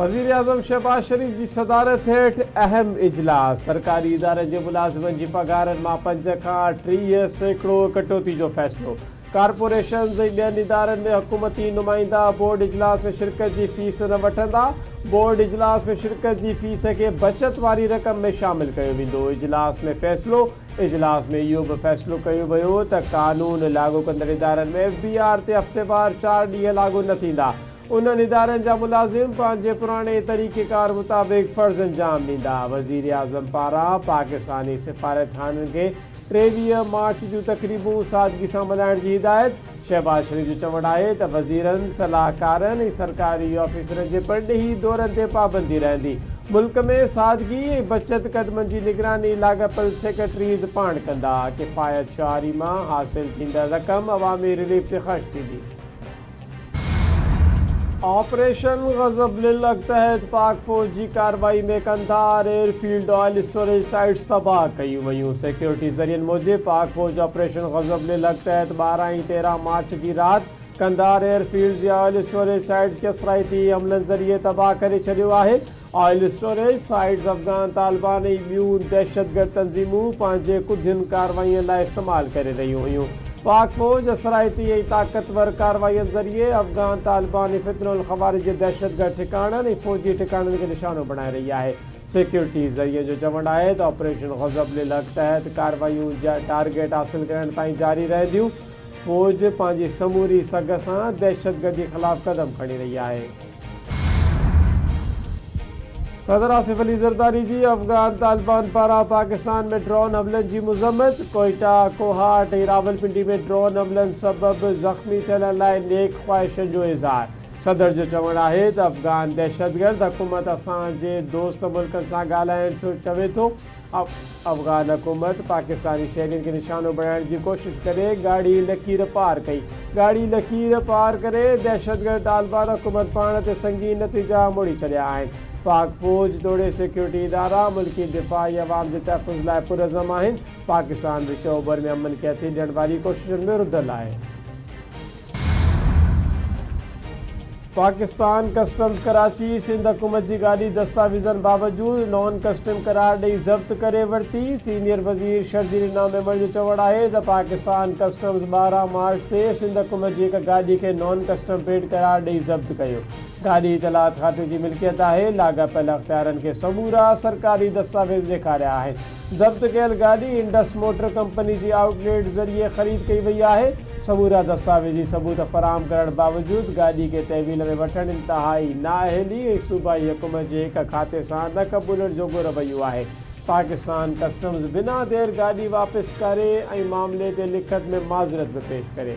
वज़ीर आज़म शहबाज शरीफ़ जी सदारत हेठ अहम इजलास। सरकारी इदारनि जे मुलाज़िमनि जी पगारनि मां 5 खां 30% कटौती जो फ़ैसिलो। कारपोरेशन ऐं ॿियनि इदारनि में हुकूमती नुमाइंदा बोर्ड इजलास में शिरकत जी फ़ीस न वठंदा। बोर्ड इजलास में शिरकत जी फ़ीस खे बचत वारी रक़म में शामिल कयो वेंदो। इजलास में फ़ैसिलो। इजलास में इहो बि फ़ैसिलो कयो वियो त क़ानून लागू कंदड़ इदारनि में FBR ते हफ़्तेवार 4 ॾींहं लागू न थींदा। उन्हनि इदारनि जा मुलाज़िम पंहिंजे पुराणे तरीक़ेकार मुताबिक़ फ़र्ज़ अंजाम ॾींदा। वज़ीर आज़म पारां पाकिस्तानी सिफ़ारतखाननि खे 23 मार्च जूं तक़रीबूं सादगी सां मल्हाइण जी हिदायत। शहबाज शरीफ़ जो चवणु आहे त वज़ीरनि सलाहकारनि ऐं सरकारी ऑफिसरनि जे परॾेही दौरनि ते पाबंदी रहंदी। मुल्क में सादगी ऐं बचत क़दमनि जी निगरानी लाॻापियल सेक्रेटरीज़ पाण कंदा। किफ़ायत शाहरी मां हासिल थींदड़ रक़म अवामी रिलीफ ते ख़र्च थींदी। ऑपरेशन ग़ज़ब-लिल-हक़ तहत पाक फ़ौज जी कार्रवाई में Kandahar airfield oil storage sites तबाह कयूं वयूं। सिक्योरिटी ज़रियनि मूजिबि पाक फ़ौज ऑपरेशन ग़ज़ब-लिल-हक़ तहत 12 ऐं 13 मार्च जी राति कंधार एयरफील्ड जी ऑयल स्टोरेज साइट्स खे असराइती हमलनि ज़रिए तबाह करे छॾियो आहे। Oil storage sites Afghan Taliban ऐं ॿियूं दहशतगर्द तंज़ीमूं पंहिंजे कुधियुनि कार्रवाईअ लाइ इस्तेमालु करे रहियूं हुयूं। पाक फ़ौज असराइती ऐं ताक़तवर कार्रवाईअ ज़रिए अफ़गान तालिबान ऐं फितनुल ख़वारिज जे दहशतगर्द ठिकाणनि ऐं फ़ौजी ठिकाणनि खे निशानो बणाए रही आहे। सिक्योरिटी ज़रिए जो चवणु आहे त ऑपरेशन ग़ज़ब-लिल-हक़ तहत कार्रवायूं टारगेट हासिल करण ताईं जारी रहंदियूं। फ़ौज पंहिंजी समूरी सघ सां दहशतगर्दी ख़िलाफ़ क़दम खणी रही आहे। सदर आसिफ अली ज़रदारी जी अफ़गान तालिबान पारां पाकिस्तान में ड्रोन हमलनि जी मज़म्मत। कोयटा, कोहाट ऐं रावलपिंडी में ड्रोन हमलनि सबबि ज़ख़्मी थियण लाइ नेक ख़्वाहिशनि जो इज़हार। सदर जो चवणु आहे त अफ़गान दहशतगर्द हुकूमत असांजे दोस्त मुल्कनि सां ॻाल्हाइण छो चवे थो। अफ़गान हुकूमत पाकिस्तानी शहरियुनि खे निशानो बणाइण जी कोशिशि करे ॻाढ़ी लकीर पार कई। ॻाढ़ी लकीर पार करे दहशतगर्द तालिबान हुकूमत पाण ते संगीन नतीजा मोड़ी छॾिया आहिनि। पाक फ़ौज तोड़े सिक्योरिटी इदारा मुल्की दिफ़ाई अवाम जे तहफ़ुज़ लाइ पुरज़म आहिनि। पाकिस्तान विच ओभर में अमन खे हथी ॾियण वारी कोशिशुनि में रुधल आहे। पाकिस्तान कस्टम्स कराची सिंध हुकूमत जी गाॾी दस्तावेज़नि बावजूदि नॉन कस्टम करार ॾेई ज़ब्त करे वरिती। सीनियर वज़ीर शर्जील इनाम मेमण जो चवणु आहे त पाकिस्तान कस्टम्स 12 मार्च ते सिंध हुकूमत जी हिक गाॾी खे नॉन कस्टम पेड करार ॾेई ज़ब्त कयो। गाॾी इतलात खाते जी मिल्कियत आहे। लाॻापियल अख़्तियारनि खे समूरा सरकारी दस्तावेज़ ॾेखारिया आहिनि। ज़ब्त कयल गाॾी इंडस मोटर कंपनी जी आउटलेट ज़रिए ख़रीद कई वई आहे। समूरा दस्तावेज़ी सबूत फ़राहम करण बावजूदि गाॾी खे तहवील में वठणु इंतिहाई नाअहली ऐं सूबाई हुकूमत जे हिक खाते सां न क़बूलण जोॻो रवैयो आहे। पाकिस्तान कस्टम्स बिना देर गाॾी वापसि करे ऐं मामले ते लिखत में माज़रत बि पेश करे।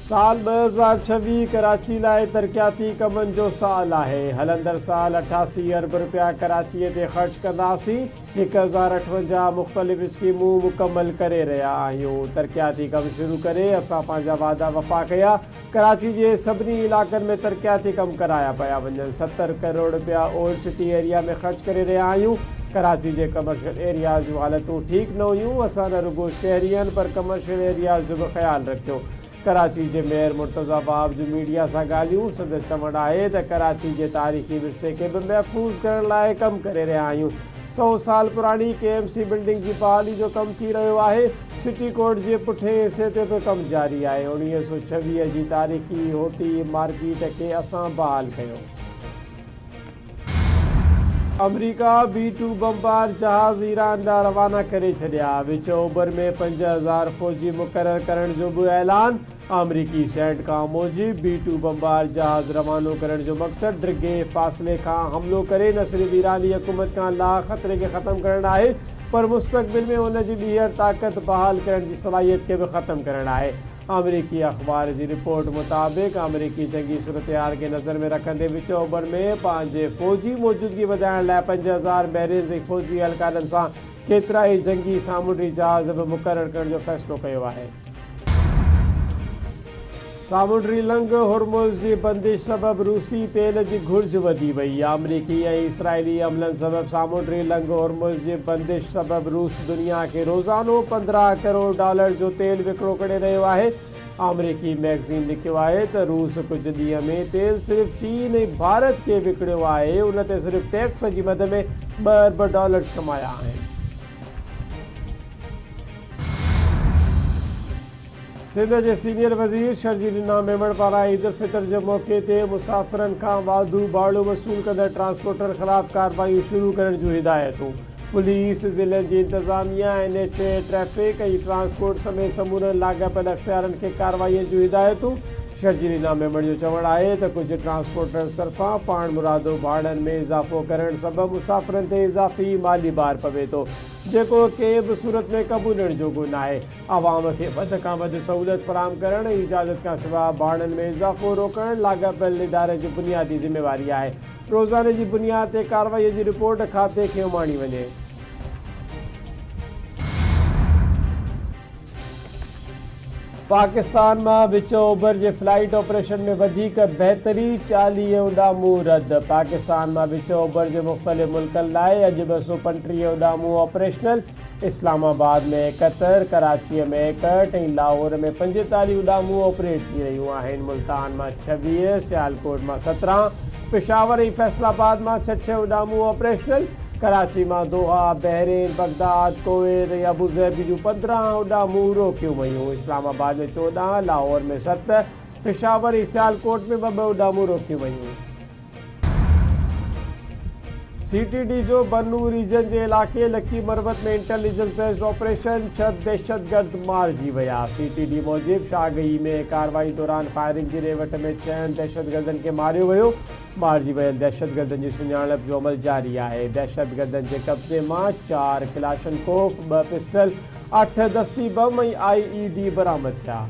साल 2026 कराची लाइ तरक़ियाती कमनि जो साल आहे। हलंदड़ साल 88 अरब रुपया कराचीअ ते ख़र्च कंदासीं। 1058 मुख़्तलिफ़ स्कीमूं मुकमल करे रहिया आहियूं। तरक़ियाती कम शुरू करे असां पंहिंजा वादा वफ़ा कया। कराची जे सभिनी इलाइक़नि में तरक़ियाती कम कराया पिया वञनि। 70 करोड़ रुपया ओल्ड सिटी एरिया में ख़र्च करे रहिया आहियूं। कराची जे कमर्शियल एरियाज़ जूं हालतूं ठीक न हुयूं। असां न रुगो शहरियनि पर कमर्शियल एरियाज़ जो बि ख़्यालु रखियो। कराची जे मेयर मुर्तज़ा बाब जूं मीडिया सां ॻाल्हियूं। संदसि चवणु आहे त कराची जे तारीख़ी विरसे खे बि महफ़ूज़ करण लाइ कमु करे रहिया आहियूं। 100 साल पुराणी KMC बिल्डिंग जी बहाली जो कमु थी रहियो आहे। सिटी कोर्ट जे पुठिएं हिसे ते बि कमु जारी आहे। 1926 जी तारीख़ी होती मार्केट खे असां बहाल कयो। अमरीका B-2 बमबार जहाज़ ईरान ॾांहुं रवाना करे छॾिया। विच ओभर में 5000 फ़ौजी मुक़ररु करण जो बि ऐलान। अमरीकी सेंट खां मूजिबि B-2 बमबार जहाज़ रवानो करण जो मक़सदु डिघे फ़ासिले खां हमिलो करे न सिर्फ़ ईरानी हुकूमत खां लाइ ख़तरे खे ख़तमु करणु आहे पर मुस्तक़बिल में हुन जी ॿीहर ताक़त बहाल करण जी सलाहियत खे बि ख़तमु करणु आहे। अमरीकी अख़बार जी रिपोर्ट मुताबिक़ अमरीकी जंगी सूरतहाल खे नज़र में रखंदे विच ओभर में पंहिंजे फ़ौजी मौजूदगी वधाइण लाइ 5000 बैरियर्स ऐं फ़ौजी एहलकारनि सां केतिरा ई जंगी सामूंडी जहाज़ बि मुक़ररु करण जो फ़ैसिलो कयो आहे। सामुंडी लंघ हुर्मुज़ जी बंदिश सबबि रूसी तेल जी घुर्ज वधी वई। अमरीकी ऐं इसराइली हमलनि सबबि सामुंडी लंघ हुर्मुज़ जी बंदिश सबबि रूस दुनिया खे रोज़ानो $15 करोड़ जो तेल विकिरो करे रहियो आहे। अमरीकी मैगज़ीन लिखियो आहे त रूस कुझु ॾींहं में तेल सिर्फ़ु चीन ऐं भारत खे विकिणियो आहे, उन ते सिर्फ़ु टैक्स जी मद में $2 अरब कमाया आहिनि। सिंध जे सीनियर वज़ीर शर्जील इनाम मेमण पारां ईद उल फितर जे मौक़े ते मुसाफ़िरनि खां वाधू भाड़ो वसूल कंदड़ ट्रांसपोर्टर ख़िलाफ़ कार्रवाइयूं शुरू करण जूं हिदायतूं। पुलिस, ज़िलनि जी इंतज़ामिया, NHA, ट्रैफ़िक ऐं ट्रांसपोर्ट समेत समूरनि लाॻापियल अख़्तियारनि खे कार्रवाईअ जूं हिदायतूं। शर्जील इनाम मेमण जो चवणु आहे त कुझु ट्रांसपोर्टर्स तरफ़ां पाण मुरादो भाड़नि में इज़ाफ़ो करण सबबि मुसाफ़िरनि ते इज़ाफ़ी माली भार पवे थो, जेको कंहिं बि सूरत में क़बूलण जोॻो न आहे। आवाम खे वधि खां वधि सहूलियत फ़राहम करण ऐं इजाज़त खां सवाइ भाड़नि में इज़ाफ़ो रोकण लाॻापियल इदारे जी बुनियादी ज़िम्मेवारी आहे। रोज़ाने जी बुनियाद ते कार्रवाईअ जी रिपोर्ट खाते खे उमाणी वञे। पाकिस्तान मां विच ओभर जे फ्लाइट ऑपरेशन में वधीक बहितरी, 40 उॾामूं रद्द। पाकिस्तान मां विच ओभर जे मुख़्तलिफ़ मुल्कनि लाइ अॼु 235 उॾामूं ऑपरेशनल। इस्लामाबाद में 71, कराचीअ में 61 ऐं लाहौर में 45 उॾामूं ऑपरेट थी रहियूं आहिनि। मुल्तान मां 26, सियालकोट मां 17, पेशावर ऐं फैसलाबाद मां 6 उॾामूं ऑपरेशनल। कराची मां दोहा, बहरीन, बगदाद, कुवैत ऐं अबूज़हबी जूं 15 उॾामूं रोकियूं वयूं। इस्लामाबाद में 14, लाहौर में 7, पेशावर ऐं सियालकोट में 2 उॾामूं रोकियूं वयूं। CTD जो बन्नू रीजन जे इलाइक़े लकी मरवत में इंटेलिजेंस बेस्ड ऑपरेशन, 6 दहशतगर्द मारिजी विया। CTD मूजिब शागही में कार्रवाई दौरान फायरिंग जी रेवट में 6 दहशतगर्दनि खे मारियो वियो। मारिजी वियल दहशतगर्दनि जी सुञाणप जो अमल जारी आहे। दहशतगर्दनि जे कब्ज़े मां 4 क्लाशनकोफ, 2 पिस्टल, 8 दस्ती बम ऐं IED बरामद थिया।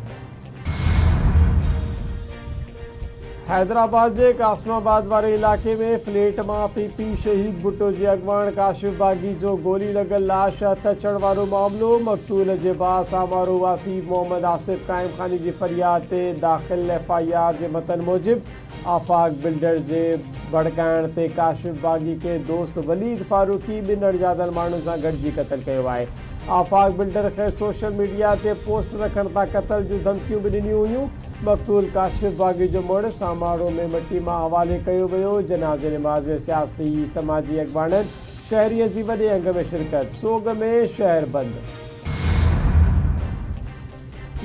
हैदराबाद जे कासमाबाद वारे इलाइक़े में फ्लैट मां PP शहीद भुट्टो जे अॻवान काशिफ बागी जो गोली लॻल लाश हथ अचण वारो मामिलो। मक़तूल जे भाउ सामारो वासी मोहम्मद आसिफ क़ाइम खानी जी फरियाद ते दाख़िल FIR जे मतन मूजिब आफ़ाक बिल्डर्स जे भड़काइण ते काशिफ बागी खे दोस्त वलीद फारूकी 2 अणॼातल माण्हुनि सां गॾिजी क़तल कयो आहे। आफ़ाक बिल्डर खे सोशल मीडिया ते पोस्ट रखण तां क़तल जूं धमकियूं बि ॾिनियूं हुयूं। मक़तूल काशिफ बागी जो मुड़ु सामारो में मटी मां हवाले कयो वियो। जनाज़े नमाज़ में सियासी समाजी अॻवाननि, शहरीअ जी वॾे अंग में शिरकत। सोग में शहर बंदि।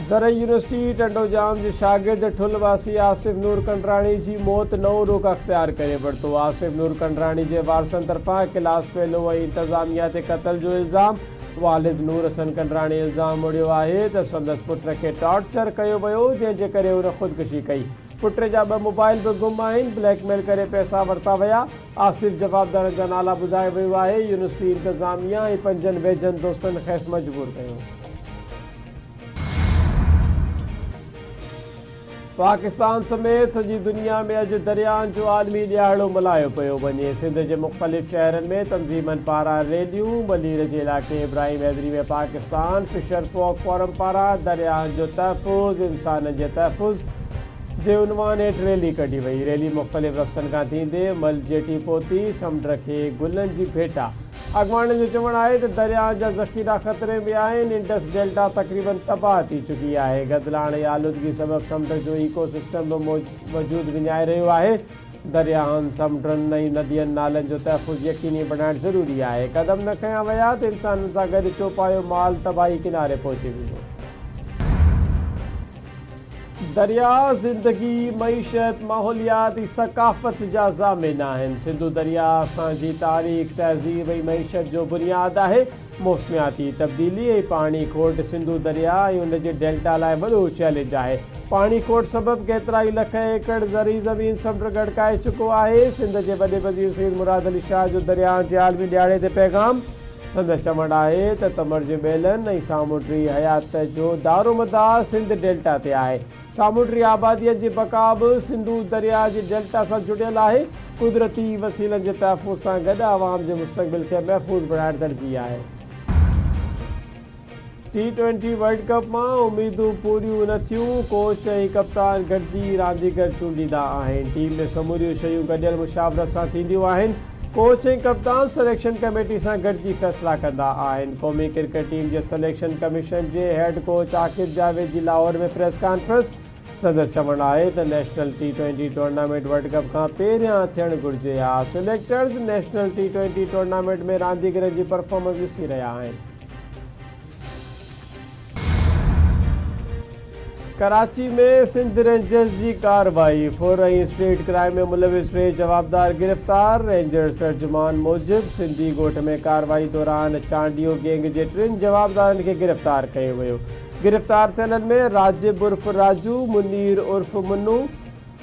ज़रई यूनिवर्सिटी टंडोजाम जे शागिर्द ठुलवासी आसिफ नूर कंडराणी जी मौत नओं रुख़ अख़्तियार करे वरितो। आसिफ नूर कंडराणी जे वारसनि तरफ़ां क्लास फेलो ऐं इंतज़ामिया ते क़तल जो इल्ज़ाम। वालिद नूर हसन कंडराणी इल्ज़ाम मुड़ियो आहे त संदसि पुट खे टॉर्चर कयो वियो, जंहिंजे करे हुन ख़ुदकुशी कई। पुट जा 2 मोबाइल बि गुम आहिनि। ब्लैकमेल करे पैसा वरिता विया। आसिफ जवाबदारनि जा नाला ॿुधायो वियो आहे। यूनिवर्सिटी इंतज़ामिया ऐं 5 वेझनि दोस्तनि खेसि मजबूर कयो। पाकिस्तान समेत सॼी दुनिया में अॼु दरियाहनि जो आलमी ॾियारो मल्हायो पियो वञे। सिंध जे मुख़्तलिफ़ शहरनि में तंज़ीमनि पारां रैलियूं। मलीर जे इलाइक़े इब्राहिम हैदरी में पाकिस्तान फिशर फॉक फोरम पारां दरियाहनि जो तहफ़ुज़, इंसाननि जे तहफ़ुज़ जे उनवान हेठि रैली कढी वई। रैली मुख़्तलिफ़ रस्तनि खां थींदे मल जेटी पहुती। समुंड खे गुलनि जी भेटा। अॻवाननि जो चवणु आहे त दरिया जा ज़ख़ीरा ख़तरे में आहिनि। इंडस डेल्टा तक़रीबन तबाह थी चुकी आहे। गदलाण ऐं आलूदगी सबबि समुंड जो इकोसिस्टम बि वजूद विञाए रहियो आहे। दरियाहनि, समुंडनि ऐं नदियुनि नालनि जो तहफ़ुज़ यकीनी बणाइणु ज़रूरी आहे। क़दम न खयां विया त इंसाननि सां गॾु चौपायो माल तबाही किनारे पहुची वेंदो। दरिया ज़िंदगी, मईशत, माहौलियात ऐं सक़ाफ़त जा ज़ामिन आहिनि। सिंधु दरिया असांजी तारीख़, तहज़ीब ऐं मईशत जो बुनियादु आहे। मौसमियाती तब्दीली ऐं पाणी खोट सिंधु दरिया ऐं उन जे डेल्टा लाइ वॾो चैलेंज आहे। पाणी खोट सबबि केतिरा ई लख एकड़ ज़रई ज़मीन समुंड गड़काए चुको आहे। सिंध जे वॾे वज़ीर सईद मुराद अली शाह जो दरिया जे आलमी ॾियारे ते पैगाम। संदसि चवणु आहे त तमर जे ॿेलनि ऐं सामुंडी हयात जो दारोमदार सिंध डेल्टा ते आहे। सामुंडी आबादीअ जी बका बि सिंधु दरिया जे डेल्टा सां जुड़ियल आहे। कुदरती वसीलनि जे तहफ़ुज़ सां गॾु आवाम जे मुस्तक़बिल खे महफ़ूज़ बणाइणु तरजीह आहे। T20 वर्ल्ड कप मां उमीदूं पूरियूं न थियूं। कोच ऐं कप्तान गॾिजी रांदीगर चूंडींदा आहिनि। टीम में समूरियूं शयूं गॾियल मुशावरत सां थींदियूं आहिनि। कोच ऐं कप्तान सिलेक्शन कमेटी सां गॾिजी फ़ैसिला कंदा आहिनि। क़ौमी क्रिकेट टीम जे सिलेक्शन कमीशन जे हेड कोच आकिब जावेद जी लाहौर में प्रेस कॉन्फ्रेंस। संदसि चवणु आहे त नेशनल T20 टूर्नामेंट वर्ल्ड कप खां पहिरियां थियणु घुरिजे हा। सिलेक्टर्स नेशनल T20 टूर्नामेंट में रांदीगरनि जी परफॉर्मेंस ॾिसी रहिया आहिनि। कराची में सिंध रेंजर्स जी कार्रवाई। फुरई स्ट्रीट क्राइम में मुलविस टे जवाबदार गिरफ़्तार। रेंजर्स तर्जुमान मूजिब सिंधी ॻोठ में कार्रवाई दौरान चांडियो गैंग जे 3 जवाबदारनि खे गिरफ़्तार कयो वियो। गिरफ़्तार थियलनि में राजिब उर्फ़ राजू, मुनीर उर्फ़ मुन्नू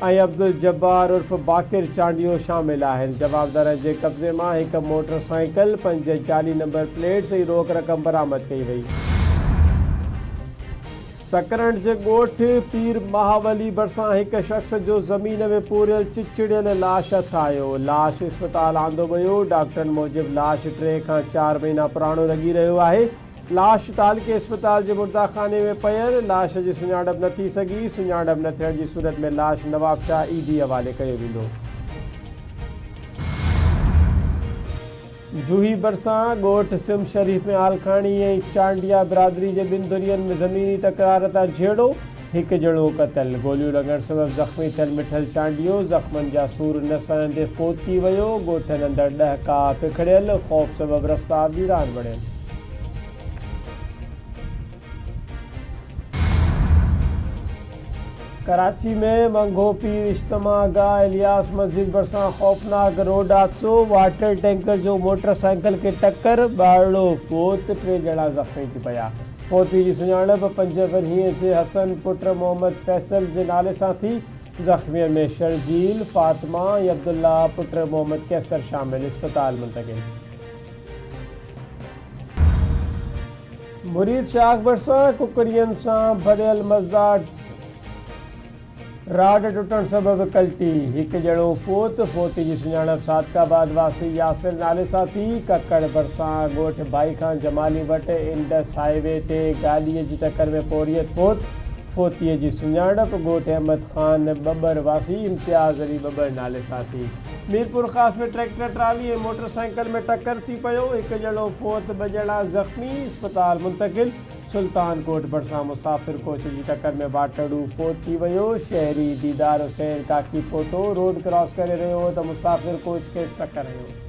ऐं अब्दुल जब्बार उर्फ़ बाकिर चांडियो शामिल आहिनि। जवाबदारनि जे कब्ज़े मां हिकु मोटरसाइकिल, 5 जाली नंबर प्लेट्स ऐं रोक रक़म बरामद कई वई। सकरंड जे ॻोठ पीर महावली भरिसां हिकु शख़्स जो ज़मीन में पूरियल चिचिड़ियल लाश हथ आयो। लाश इस्पताल आंदो वियो। डॉक्टरनि मूजिब लाश 3 खां 4 महीना पुराणो लॻी रहियो आहे। लाश तालके इस्पताल जे मुर्दाखाने में पियल। लाश जी सुञाणप न थी सघी। सुञाणप न थियण जी सूरत में लाश नवाब शाह ईडी हवाले कयो वेंदो। जूही भरिसां ॻोठ सिम शरीफ़ में आलखाणी ऐं चांडिया बिरादरी जे 2 धुरियनि में ज़मीनी तकरार तां झेड़ो। हिकु ॼणो क़तल। गोलियूं लॻण सबबि ज़ख़्मी थियल मिठल चांडियो ज़ख़्मनि जा सूर न सहंदे फ़ौत थी वियो। ॻोठनि अंदरि ॾहका पिखड़ियल। ख़ौफ़ सबबि रस्ता वीरान बणियल। कराची में मंगो पीर इज्तिमा गाह इलियास मस्जिद भरिसां ख़ौफ़नाक रोड हादसो। वाटर टैंकर जो मोटरसाइकिल खे टक्कर। ॿारड़ो फ़ौत, 3 ॼणा ज़ख़्मी थी पिया। फ़ौती जी सुञाणप 5 वरहीअ जे हसन पुट मोहम्मद फैसल जे नाले सां थी। ज़ख़्मियुनि में शर्जील, फातिमा ऐं अब्दुल्ला पुट मोहम्मद कैसर शामिल। इस्पताल मुंतक़िल। मुरीद शाख भरिसां कुकरियनि सां भरियल मज़दार राड टुटण सबबि कल्टी। हिकु ॼणो फ़ौत। फ़ौती जी सुञाणप सादकाबाद वासी यासिर नाले सां थी। ककड़ भरिसां ॻोठ भाई खां जमाली वटि इंडस हाईवे ते गाॾीअ जी टक्कर में पोरियत फ़ौत। फ़ौतीअ जी सुञाणप ॻोठ अहमद ख़ान बबर वासी इम्तियाज़ अली बबर नाले सां थी। मीरपुर ख़ास में ट्रैक्टर ट्राली ऐं मोटरसाइकिल में टक्कर थी पियो। हिकु ॼणो फ़ौत, 2 ॼणा ज़ख़्मी। इस्पताल मुंतक़िल। सुल्तान कोट भरिसां मुसाफ़िर कोच जी टक्कर में बाटड़ू फ़ौत थी वियो। शहरी दीदार हुसैन काकी पोतो रोड क्रॉस करे रहियो हो त मुसाफ़िर कोच खे टक्कर हयो।